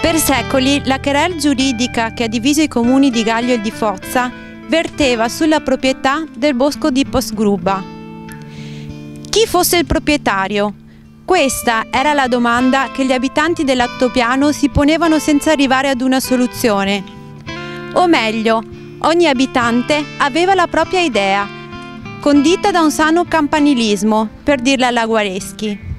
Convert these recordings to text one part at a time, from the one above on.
Per secoli la querela giuridica che ha diviso i comuni di Gaglio e di Fozza verteva sulla proprietà del bosco di Postgruba. Chi fosse il proprietario? Questa era la domanda che gli abitanti dell'altopiano si ponevano senza arrivare ad una soluzione. O meglio, ogni abitante aveva la propria idea, condita da un sano campanilismo, per dirla alla Guareschi.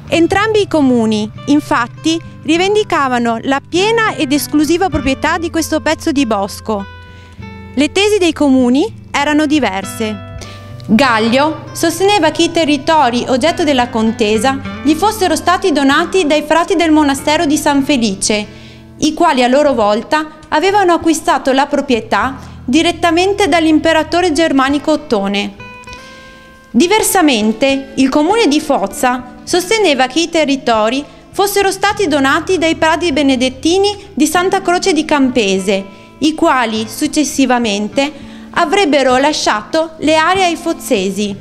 Entrambi i comuni, infatti, rivendicavano la piena ed esclusiva proprietà di questo pezzo di bosco. Le tesi dei comuni erano diverse. Gaglio sosteneva che i territori oggetto della contesa gli fossero stati donati dai frati del monastero di San Felice, i quali a loro volta avevano acquistato la proprietà direttamente dall'imperatore germanico Ottone. Diversamente, il comune di Fozza sosteneva che i territori fossero stati donati dai prati benedettini di Santa Croce di Campese, i quali successivamente avrebbero lasciato le aree ai fozzesi.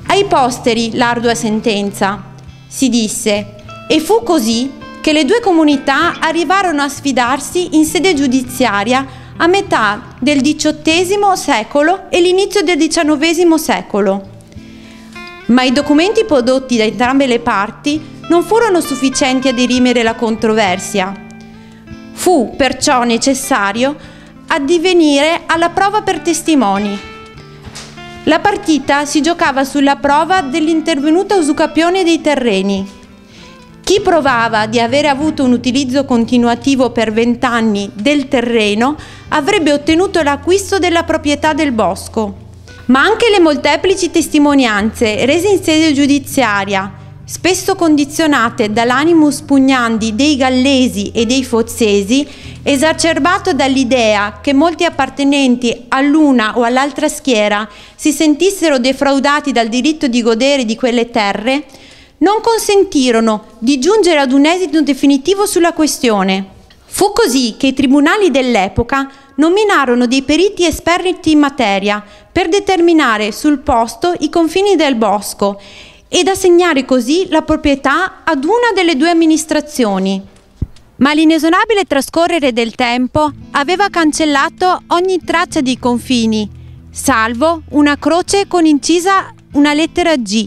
Ai posteri l'ardua sentenza, si disse, e fu così che le due comunità arrivarono a sfidarsi in sede giudiziaria a metà del XVIII secolo e l'inizio del XIX secolo. Ma i documenti prodotti da entrambe le parti non furono sufficienti a dirimere la controversia. Fu perciò necessario addivenire alla prova per testimoni. La partita si giocava sulla prova dell'intervenuta usucapione dei terreni. Chi provava di avere avuto un utilizzo continuativo per 20 anni del terreno avrebbe ottenuto l'acquisto della proprietà del bosco. Ma anche le molteplici testimonianze rese in sede giudiziaria, spesso condizionate dall'animus pugnandi dei gallesi e dei fozzesi, esacerbato dall'idea che molti appartenenti all'una o all'altra schiera si sentissero defraudati dal diritto di godere di quelle terre, non consentirono di giungere ad un esito definitivo sulla questione. Fu così che i tribunali dell'epoca nominarono dei periti esperti in materia per determinare sul posto i confini del bosco ed assegnare così la proprietà ad una delle due amministrazioni. Ma l'inesorabile trascorrere del tempo aveva cancellato ogni traccia dei confini, salvo una croce con incisa una lettera G,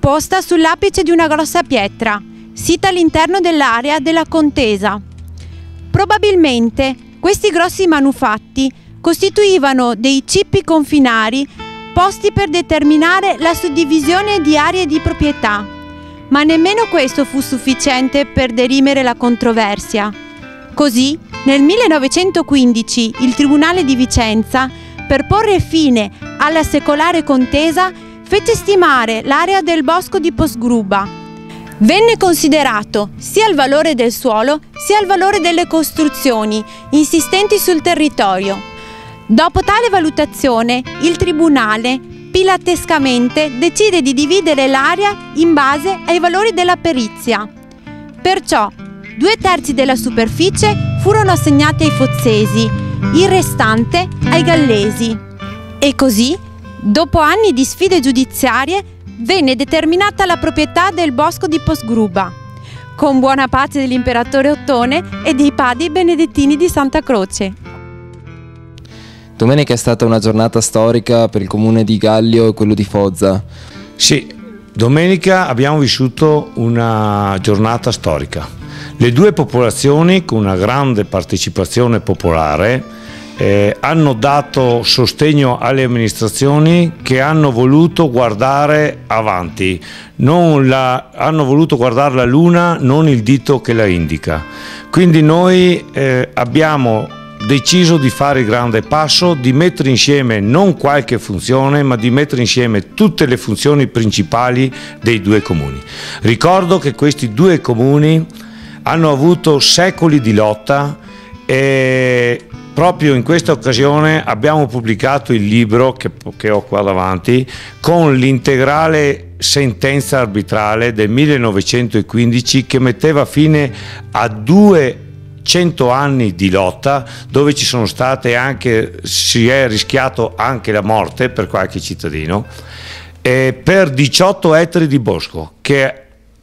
posta sull'apice di una grossa pietra, sita all'interno dell'area della contesa. Probabilmente questi grossi manufatti costituivano dei cippi confinari posti per determinare la suddivisione di aree di proprietà, ma nemmeno questo fu sufficiente per dirimere la controversia. Così, nel 1915, il Tribunale di Vicenza, per porre fine alla secolare contesa, fece stimare l'area del bosco di Postgruba. Venne considerato sia il valore del suolo sia il valore delle costruzioni insistenti sul territorio. Dopo tale valutazione, il Tribunale pilatescamente decide di dividere l'area in base ai valori della perizia. Perciò 2/3 della superficie furono assegnati ai fozzesi, il restante ai gallesi. E così, dopo anni di sfide giudiziarie, venne determinata la proprietà del bosco di Postgruba, con buona pace dell'imperatore Ottone e dei padri benedettini di Santa Croce. Domenica è stata una giornata storica per il comune di Gaglio e quello di Fozza. Sì, domenica abbiamo vissuto una giornata storica. Le due popolazioni, con una grande partecipazione popolare, hanno dato sostegno alle amministrazioni che hanno voluto guardare avanti, hanno voluto guardare la luna, non il dito che la indica. Quindi noi abbiamo deciso di fare il grande passo, di mettere insieme non qualche funzione, ma di mettere insieme tutte le funzioni principali dei due comuni. Ricordo che questi due comuni hanno avuto secoli di lotta e proprio in questa occasione abbiamo pubblicato il libro che ho qua davanti con l'integrale sentenza arbitrale del 1915 che metteva fine a 200 anni di lotta, dove ci sono state anche, si è rischiato anche la morte per qualche cittadino, per 18 ettari di bosco che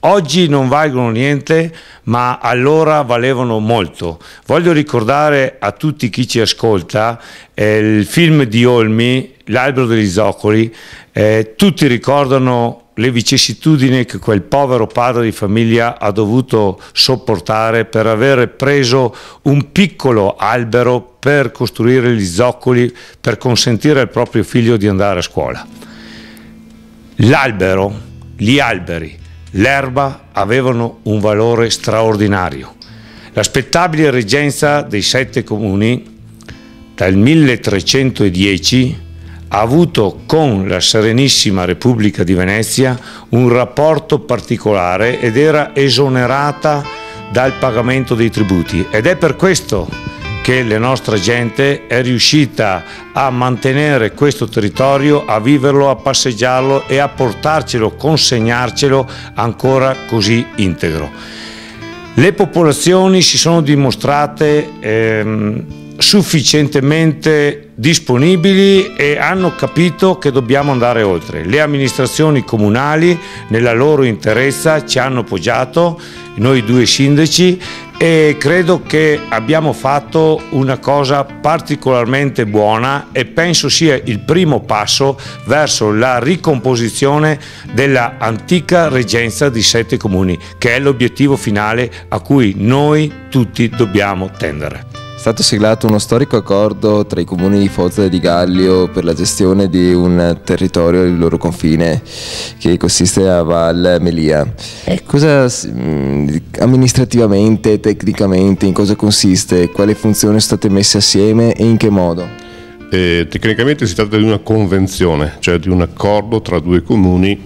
Oggi non valgono niente, ma allora valevano molto. Voglio ricordare a tutti chi ci ascolta il film di Olmi, L'albero degli zoccoli. Tutti ricordano le vicissitudini che quel povero padre di famiglia ha dovuto sopportare per aver preso un piccolo albero per costruire gli zoccoli, per consentire al proprio figlio di andare a scuola. L'albero, gli alberi, l'erba avevano un valore straordinario. La spettabile reggenza dei 7 comuni dal 1310 ha avuto con la Serenissima Repubblica di Venezia un rapporto particolare ed era esonerata dal pagamento dei tributi, ed è per questo che la nostra gente è riuscita a mantenere questo territorio, a viverlo, a passeggiarlo e a portarcelo, consegnarcelo ancora così integro. Le popolazioni si sono dimostrate sufficientemente disponibili e hanno capito che dobbiamo andare oltre. Le amministrazioni comunali nella loro interezza ci hanno appoggiato, noi 2 sindaci, e credo che abbiamo fatto una cosa particolarmente buona e penso sia il primo passo verso la ricomposizione della antica reggenza di 7 comuni, che è l'obiettivo finale a cui noi tutti dobbiamo tendere. È stato siglato uno storico accordo tra i comuni di Foggia e di Gallio per la gestione di un territorio al loro confine che consiste a Val Melia. Cosa amministrativamente, tecnicamente, in cosa consiste? Quali funzioni sono state messe assieme e in che modo? Tecnicamente si tratta di una convenzione, cioè di un accordo tra 2 comuni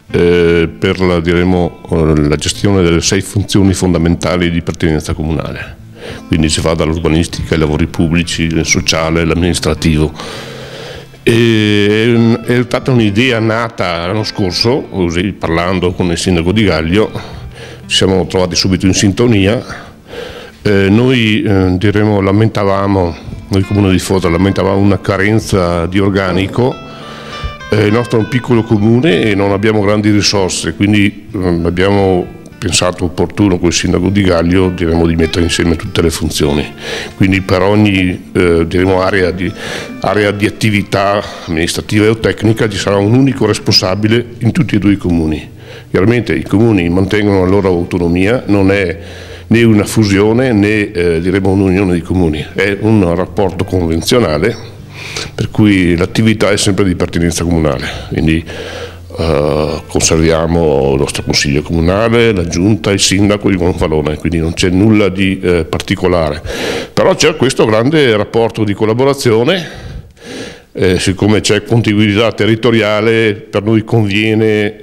per la gestione delle 6 funzioni fondamentali di pertinenza comunale. Quindi si va dall'urbanistica ai lavori pubblici, il sociale, l'amministrativo. È stata un'idea nata l'anno scorso, così, parlando con il sindaco di Gallio, ci siamo trovati subito in sintonia. Noi lamentavamo, noi comune di Foggia lamentavamo una carenza di organico. Il nostro è un piccolo comune e non abbiamo grandi risorse, quindi abbiamo pensato opportuno col sindaco di Gallio di mettere insieme tutte le funzioni, quindi per ogni area di attività amministrativa o tecnica ci sarà un unico responsabile in tutti e 2 i comuni. Chiaramente i comuni mantengono la loro autonomia, non è né una fusione né un'unione di comuni, è un rapporto convenzionale per cui l'attività è sempre di pertinenza comunale, quindi conserviamo il nostro consiglio comunale, la giunta, il sindaco di Gonfalone, quindi non c'è nulla di particolare, però c'è questo grande rapporto di collaborazione. Siccome c'è contiguità territoriale, per noi conviene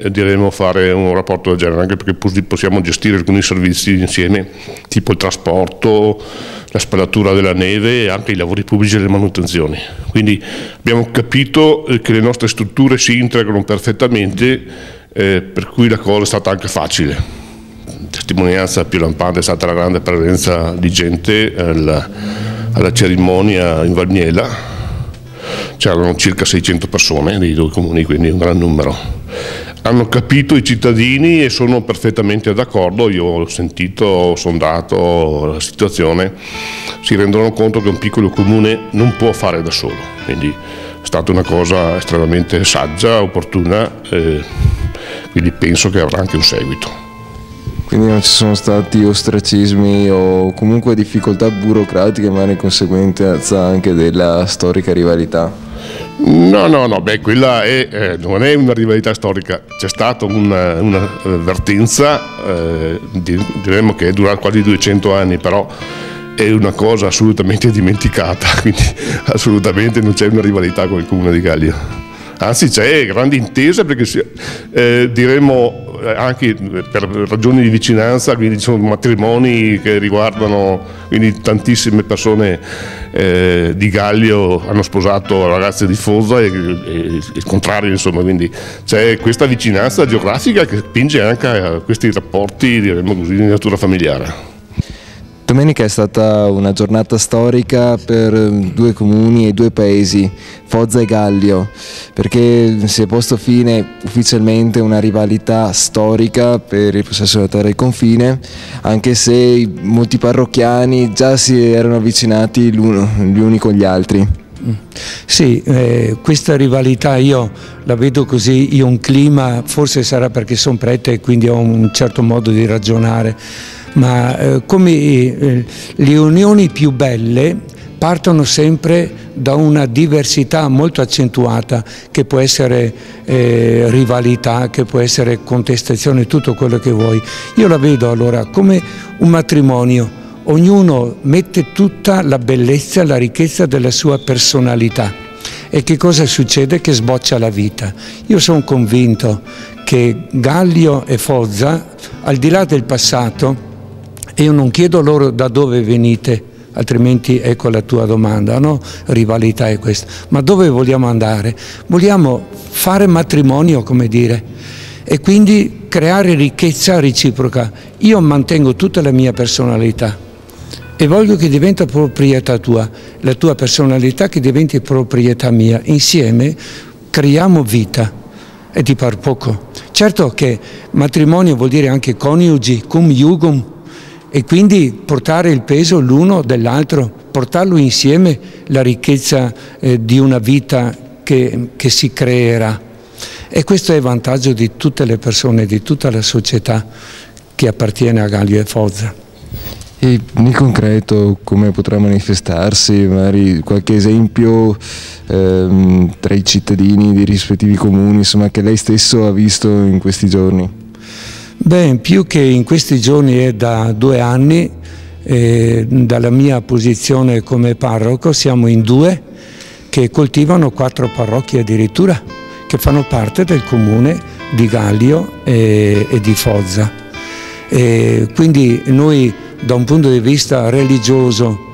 fare un rapporto del genere, anche perché possiamo gestire alcuni servizi insieme, tipo il trasporto, la spalatura della neve e anche i lavori pubblici e le manutenzioni. Quindi abbiamo capito che le nostre strutture si integrano perfettamente, per cui la cosa è stata anche facile. Testimonianza più lampante è stata la grande presenza di gente alla cerimonia in Valmiela. C'erano circa 600 persone dei 2 comuni, quindi un gran numero. Hanno capito i cittadini e sono perfettamente d'accordo. Io ho sentito, ho sondato la situazione, si rendono conto che un piccolo comune non può fare da solo, quindi è stata una cosa estremamente saggia, opportuna, quindi penso che avrà anche un seguito. Quindi non ci sono stati ostracismi o comunque difficoltà burocratiche, ma in conseguenza anche della storica rivalità? No, quella non è una rivalità storica, c'è stata un'avvertenza, diremmo che è durata quasi 200 anni, però è una cosa assolutamente dimenticata, quindi assolutamente non c'è una rivalità con il comune di Gallio. Anzi c'è grande intesa perché diremmo anche per ragioni di vicinanza, quindi ci sono matrimoni che riguardano, quindi tantissime persone di Gallio hanno sposato ragazze di Foggia e il contrario, insomma, quindi c'è questa vicinanza geografica che spinge anche a questi rapporti, diremmo così, di natura familiare. Domenica è stata una giornata storica per due comuni e due paesi, Foggia e Gallio, perché si è posto fine ufficialmente a una rivalità storica per il possesso della terra e il confine, anche se molti parrocchiani già si erano avvicinati gli uni con gli altri. Sì, questa rivalità io la vedo così, io un clima, forse sarà perché sono prete e quindi ho un certo modo di ragionare, ma come le unioni più belle partono sempre da una diversità molto accentuata, che può essere rivalità, che può essere contestazione, tutto quello che vuoi. Io la vedo allora come un matrimonio, ognuno mette tutta la bellezza, la ricchezza della sua personalità. E che cosa succede? Che sboccia la vita. Io sono convinto che Gallio e Foggia, al di là del passato, e io non chiedo loro da dove venite, altrimenti ecco la tua domanda, no? Rivalità è questa. Ma dove vogliamo andare? Vogliamo fare matrimonio, come dire, e quindi creare ricchezza reciproca. Io mantengo tutta la mia personalità e voglio che diventa proprietà tua, la tua personalità che diventi proprietà mia. Insieme creiamo vita. E ti par poco. Certo che matrimonio vuol dire anche coniugi, cum iugum, e quindi portare il peso l'uno dell'altro, portarlo insieme, la ricchezza di una vita che si creerà. E questo è il vantaggio di tutte le persone, di tutta la società che appartiene a Gallio e Foggia. E nel concreto come potrà manifestarsi? Magari qualche esempio tra i cittadini dei rispettivi comuni, insomma, che lei stesso ha visto in questi giorni? Beh, più che in questi giorni è da 2 anni, dalla mia posizione come parroco, siamo in 2 che coltivano 4 parrocchie addirittura, che fanno parte del comune di Gallio e di Foggia. Quindi noi da un punto di vista religioso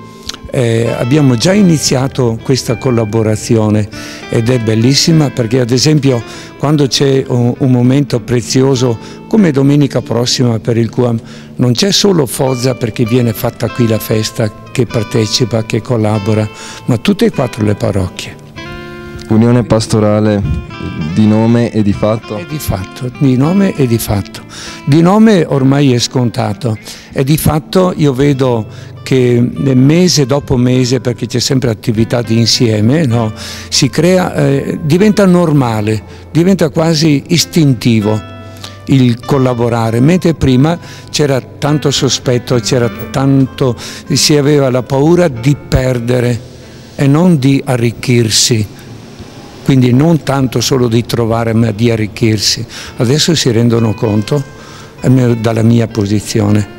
abbiamo già iniziato questa collaborazione ed è bellissima, perché ad esempio quando c'è un momento prezioso come domenica prossima per il QAM, non c'è solo Foggia perché viene fatta qui la festa, che partecipa, che collabora, ma tutte e 4 le parrocchie. Unione pastorale di nome e di fatto? Di fatto, di nome e di fatto. Di nome ormai è scontato e di fatto io vedo che mese dopo mese, perché c'è sempre attività di insieme, no? Si crea, diventa normale, diventa quasi istintivo il collaborare, mentre prima c'era tanto sospetto, si aveva la paura di perdere e non di arricchirsi. Quindi non tanto solo di trovare, ma di arricchirsi. Adesso si rendono conto, dalla mia posizione.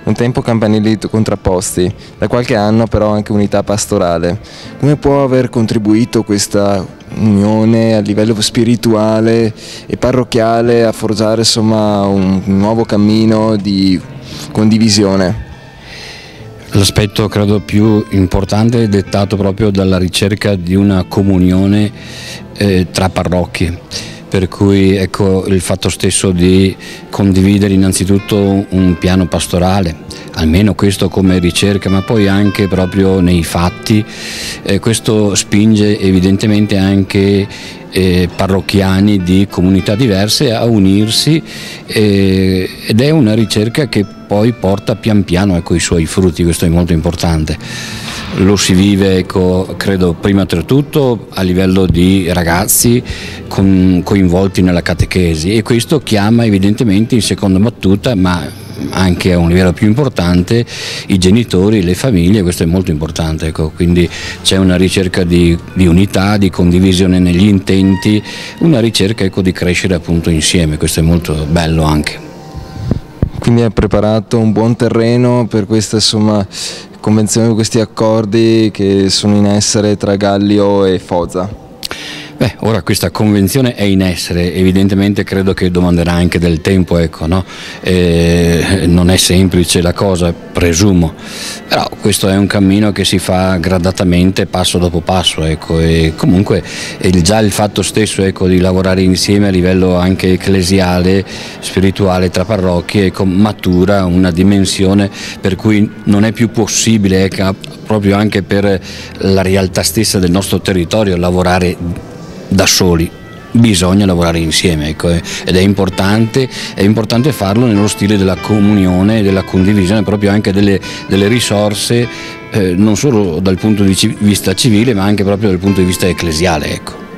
Un tempo campanili contrapposti, da qualche anno però anche unità pastorale. Come può aver contribuito questa unione a livello spirituale e parrocchiale a forgiare, insomma, un nuovo cammino di condivisione? L'aspetto credo più importante è dettato proprio dalla ricerca di una comunione tra parrocchie, per cui ecco il fatto stesso di condividere innanzitutto un piano pastorale, almeno questo come ricerca, ma poi anche proprio nei fatti, questo spinge evidentemente anche parrocchiani di comunità diverse a unirsi ed è una ricerca che poi porta pian piano, ecco, i suoi frutti. Questo è molto importante. Lo si vive, ecco, credo prima tra tutto a livello di ragazzi coinvolti nella catechesi, e questo chiama evidentemente in seconda battuta, ma anche a un livello più importante, i genitori, le famiglie. Questo è molto importante, ecco. Quindi c'è una ricerca di unità, di condivisione negli intenti, una ricerca, ecco, di crescere appunto insieme. Questo è molto bello anche. Quindi ha preparato un buon terreno per questa, insomma, convenzione, questi accordi che sono in essere tra Gallio e Foggia. Ora questa convenzione è in essere, evidentemente credo che domanderà anche del tempo, ecco, no? Non è semplice la cosa, presumo, però questo è un cammino che si fa gradatamente, passo dopo passo, ecco, e comunque già il fatto stesso, ecco, di lavorare insieme a livello anche ecclesiale, spirituale tra parrocchie, ecco, matura una dimensione per cui non è più possibile, ecco, proprio anche per la realtà stessa del nostro territorio, lavorare da soli, bisogna lavorare insieme, ecco, ed è importante farlo nello stile della comunione e della condivisione proprio anche delle risorse, non solo dal punto di vista civile ma anche proprio dal punto di vista ecclesiale, ecco.